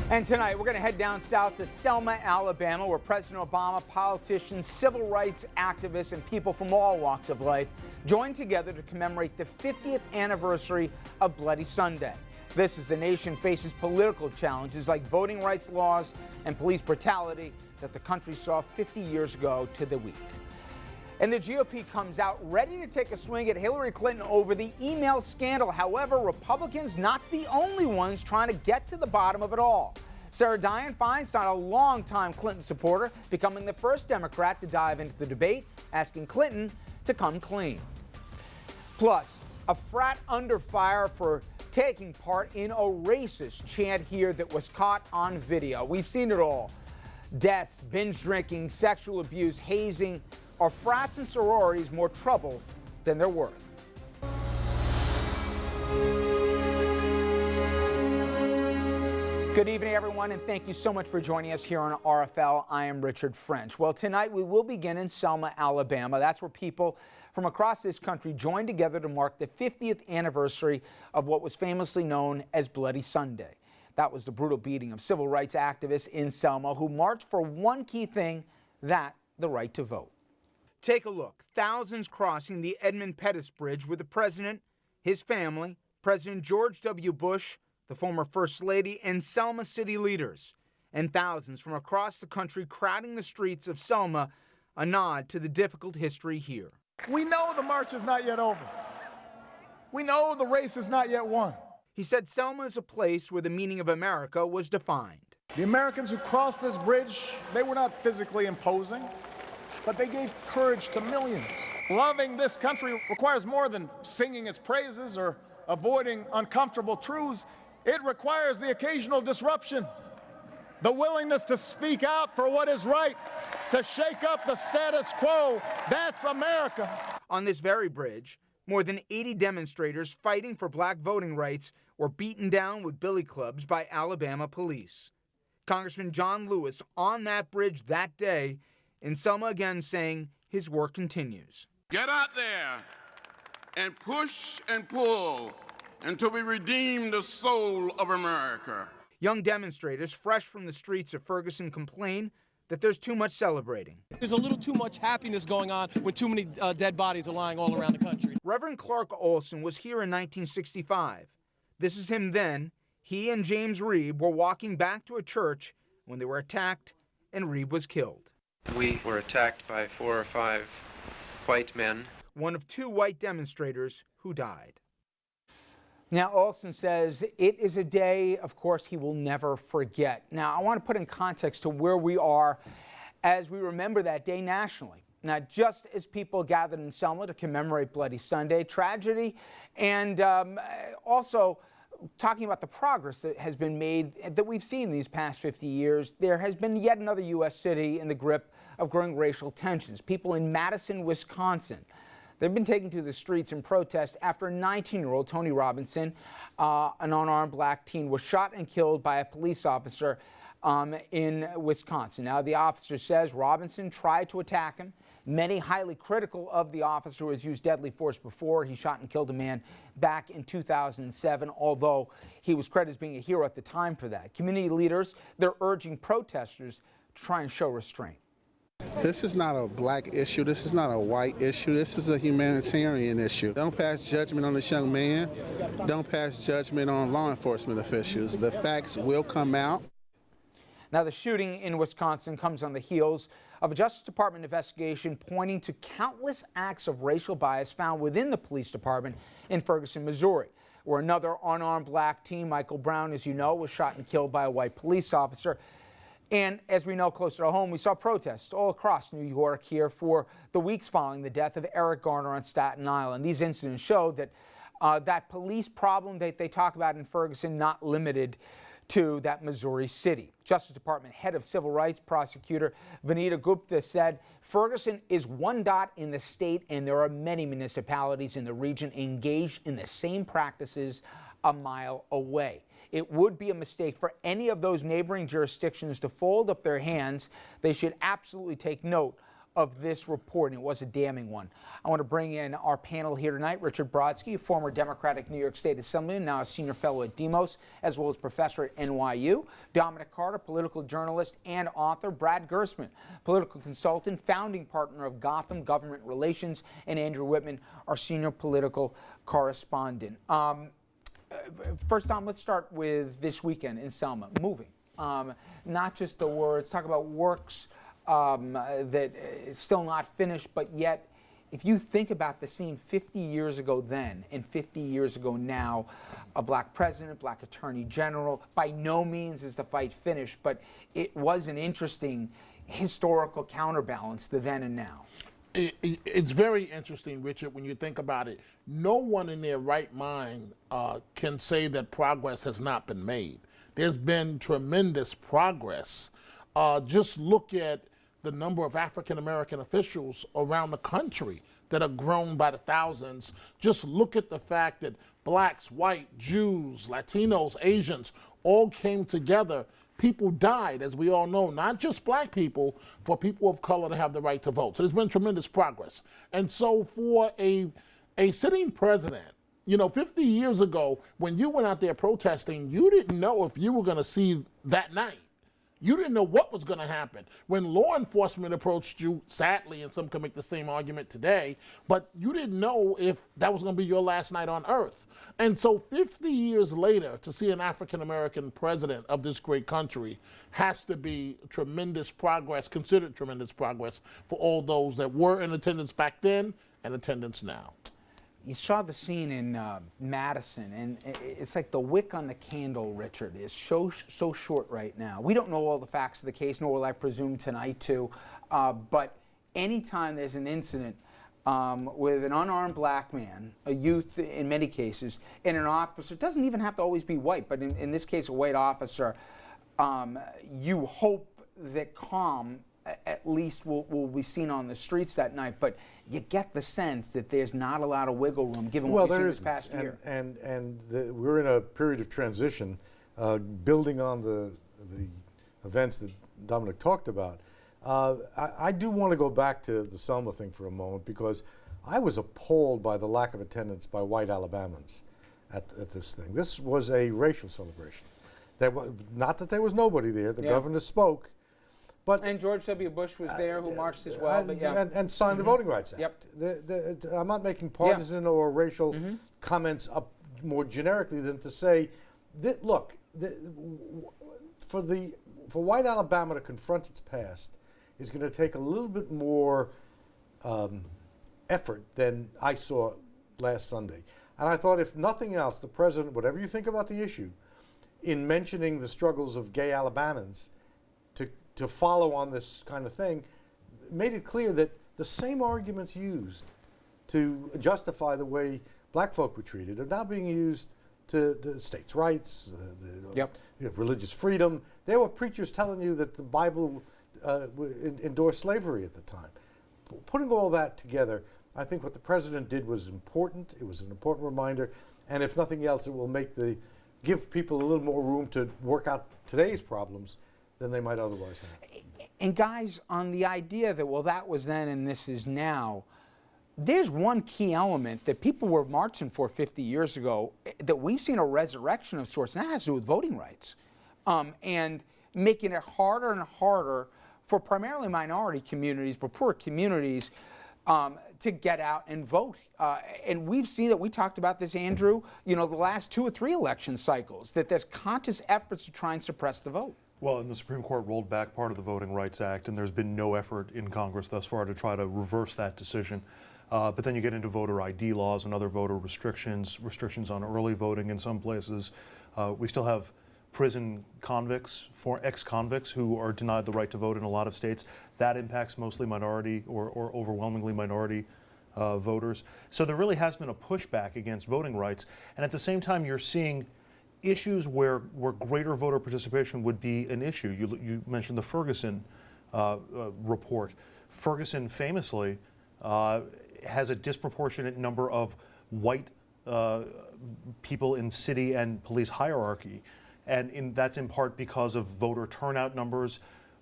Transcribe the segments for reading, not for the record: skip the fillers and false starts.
And tonight, we're going to head down south to Selma, Alabama, where President Obama, politicians, civil rights activists, and people from all walks of life joined together to commemorate the 50th anniversary of Bloody Sunday. This as the nation faces political challenges like voting rights laws and police brutality that the country saw 50 years ago to the week. And the GOP comes out ready to take a swing at Hillary Clinton over the email scandal. However, Republicans not the only ones trying to get to the bottom of it all. Sarah Dianne Feinstein, a longtime Clinton supporter, becoming the first Democrat to dive into the debate, asking Clinton to come clean. Plus, a frat under fire for taking part in a racist chant here that was caught on video. We've seen it all. Deaths, binge drinking, sexual abuse, hazing. Are frats and sororities more trouble than they're worth? Good evening, everyone, and thank you so much for joining us here on RFL. I am Richard French. Well, tonight we will begin in Selma, Alabama. That's where people from across this country joined together to mark the 50th anniversary of what was famously known as Bloody Sunday. That was the brutal beating of civil rights activists in Selma who marched for one key thing, the right to vote. Take a look. Thousands crossing the Edmund Pettus Bridge with the president, his family, President George W. Bush, the former First Lady, and Selma city leaders. And thousands from across the country crowding the streets of Selma, a nod to the difficult history here. We know the march is not yet over. We know the race is not yet won. He said Selma is a place where the meaning of America was defined. The Americans who crossed this bridge, they were not physically imposing, but they gave courage to millions. Loving this country requires more than singing its praises or avoiding uncomfortable truths. It requires the occasional disruption, the willingness to speak out for what is right, to shake up the status quo. That's America. On this very bridge, more than 80 demonstrators fighting for black voting rights were beaten down with billy clubs by Alabama police. Congressman John Lewis on that bridge that day in Selma again saying his work continues. Get out there and push and pull until we redeem the soul of America. Young demonstrators fresh from the streets of Ferguson complain that there's too much celebrating. There's a little too much happiness going on when too many dead bodies are lying all around the country. Reverend Clark Olson was here in 1965. This is him then. He and James Reeb were walking back to a church when they were attacked and Reeb was killed. We were attacked by 4 or 5 white men. One of 2 white demonstrators who died. Now, Olson says it is a day, of course, he will never forget. Now, I want to put in context to where we are as we remember that day nationally. Now, just as people gathered in Selma to commemorate Bloody Sunday, tragedy, and also talking about the progress that has been made, that we've seen these past 50 years, there has been yet another U.S. city in the grip of growing racial tensions. People in Madison, Wisconsin, they've been taken to the streets in protest after 19-year-old Tony Robinson, an unarmed black teen, was shot and killed by a police officer in Wisconsin. Now, the officer says Robinson tried to attack him. Many highly critical of the officer who has used deadly force before. He shot and killed a man back in 2007, although he was credited as being a hero at the time for that. Community leaders, they're urging protesters to try and show restraint. This is not a black issue. This is not a white issue. This is a humanitarian issue. Don't pass judgment on this young man. Don't pass judgment on law enforcement officials. The facts will come out. Now, the shooting in Wisconsin comes on the heels of a Justice Department investigation pointing to countless acts of racial bias found within the police department in Ferguson, Missouri, where another unarmed black teen, Michael Brown, as you know, was shot and killed by a white police officer. And as we know, closer to home, we saw protests all across New York here for the weeks following the death of Eric Garner on Staten Island. These incidents showed that that police problem that they talk about in Ferguson, not limited to that Missouri city. Justice Department head of civil rights prosecutor Vanita Gupta said Ferguson is one dot in the state and there are many municipalities in the region engaged in the same practices a mile away. It would be a mistake for any of those neighboring jurisdictions to fold up their hands. They should absolutely take note of this report, and it was a damning one. I want to bring in our panel here tonight. Richard Brodsky, a former Democratic New York State Assemblyman, now a senior fellow at Demos, as well as professor at NYU. Dominic Carter, political journalist and author. Brad Gersman, political consultant, founding partner of Gotham Government Relations, and Andrew Whitman, our senior political correspondent. First, Tom, let's start with this weekend in Selma, moving. Not just the words, talk about works that is still not finished, but yet, if you think about the scene 50 years ago then and 50 years ago now, a black president, black attorney general, by no means is the fight finished, but it was an interesting historical counterbalance, the then and now. It's very interesting, Richard, when you think about it. No one in their right mind can say that progress has not been made. There's been tremendous progress. Just look at the number of African-American officials around the country that have grown by the thousands. Just look at the fact that blacks, white, Jews, Latinos, Asians all came together. People died, as we all know, not just black people, for people of color to have the right to vote. So there's been tremendous progress. And so for a sitting president, 50 years ago, when you went out there protesting, you didn't know if you were going to see that night. You didn't know what was going to happen. When law enforcement approached you, sadly, and some can make the same argument today, but you didn't know if that was going to be your last night on earth. And so 50 years later, to see an African-American president of this great country has to be tremendous progress, considered tremendous progress for all those that were in attendance back then and attendance now. You saw the scene in Madison, and it's like the wick on the candle, Richard, is so short right now. We don't know all the facts of the case, nor will I presume tonight to, but anytime there's an incident with an unarmed black man, a youth in many cases, and an officer, it doesn't even have to always be white, but in this case a white officer, you hope that calm at least will be seen on the streets that night, but you get the sense that there's not a lot of wiggle room given what we've seen this past year. We're in a period of transition, building on the events that Dominic talked about. I do want to go back to the Selma thing for a moment, because I was appalled by the lack of attendance by white Alabamans at this thing. This was a racial celebration. Not that there was nobody there. The governor spoke. And George W. Bush was there, who marched as well. And signed the Voting Rights Act. Yep. I'm not making partisan or racial comments up more generically than to say that, look, for white Alabama to confront its past is going to take a little bit more effort than I saw last Sunday. And I thought, if nothing else, the president, whatever you think about the issue, in mentioning the struggles of gay Alabamans, to follow on this kind of thing, made it clear that the same arguments used to justify the way black folk were treated are now being used to the states' rights, religious freedom. There were preachers telling you that the Bible endorsed slavery at the time. Putting all that together, I think what the president did was important. It was an important reminder, and if nothing else, it will give people a little more room to work out today's problems than they might otherwise have. And guys, on the idea that, well, that was then and this is now, there's one key element that people were marching for 50 years ago that we've seen a resurrection of sorts, and that has to do with voting rights, and making it harder and harder for primarily minority communities, but poor communities, to get out and vote. And we've seen that, we talked about this, Andrew, the last 2 or 3 election cycles, that there's conscious efforts to try and suppress the vote. Well, and the Supreme Court rolled back part of the Voting Rights Act, and there's been no effort in Congress thus far to try to reverse that decision. But then you get into voter ID laws and other voter restrictions on early voting in some places. We still have prison convicts, ex-convicts who are denied the right to vote in a lot of states. That impacts mostly minority or overwhelmingly minority voters. So there really has been a pushback against voting rights. And at the same time, you're seeing issues where greater voter participation would be an issue. You mentioned the Ferguson report. Ferguson famously has a disproportionate number of white people in city and police hierarchy. And that's in part because of voter turnout numbers,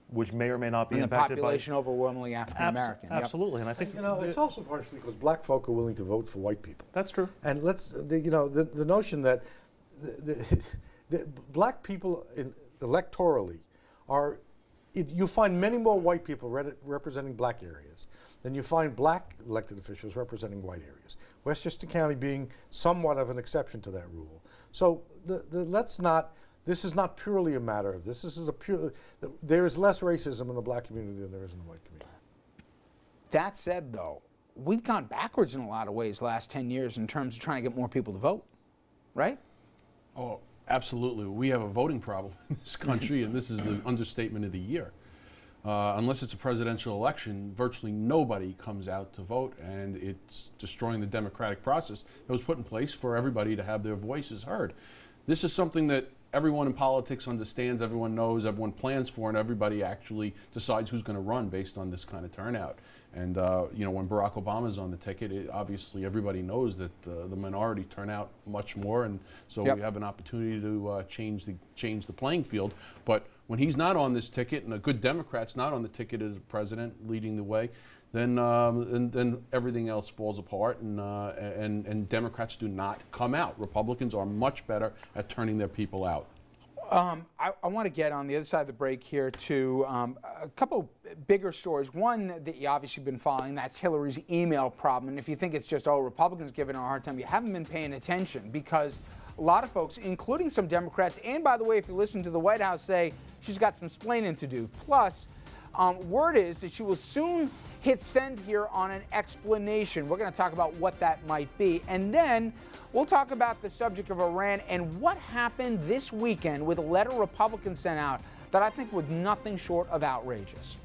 which may or may not be And the impacted population overwhelmingly African American. Yep. Absolutely, and I think it's also partially because black folk are willing to vote for white people. that's true. And the notion that the black people electorally are, you find many more white people representing black areas than you find black elected officials representing white areas. Westchester County being somewhat of an exception to that rule. So this is not purely a matter of this. There is less racism in the black community than there is in the white community. That said, though, we've gone backwards in a lot of ways the last 10 years in terms of trying to get more people to vote, right? Oh, absolutely. We have a voting problem in this country, and this is the understatement of the year. Unless it's a presidential election, virtually nobody comes out to vote, and it's destroying the democratic process that was put in place for everybody to have their voices heard. This is something that everyone in politics understands, everyone knows, everyone plans for, and everybody actually decides who's going to run based on this kind of turnout. And when Barack Obama's on the ticket, obviously everybody knows that the minority turn out much more, and so we have an opportunity to change the playing field. But when he's not on this ticket, and a good Democrat's not on the ticket as president leading the way, then everything else falls apart, and Democrats do not come out. Republicans are much better at turning their people out. I want to get on the other side of the break here to a couple bigger stories. One that you obviously been following, that's Hillary's email problem. And if you think it's just, Republicans giving her a hard time, you haven't been paying attention, because a lot of folks, including some Democrats, and by the way, if you listen to the White House, say she's got some splaining to do. Plus, word is that she will soon hit send here on an explanation. We're going to talk about what that might be. And then we'll talk about the subject of Iran and what happened this weekend with a letter Republicans sent out that I think was nothing short of outrageous.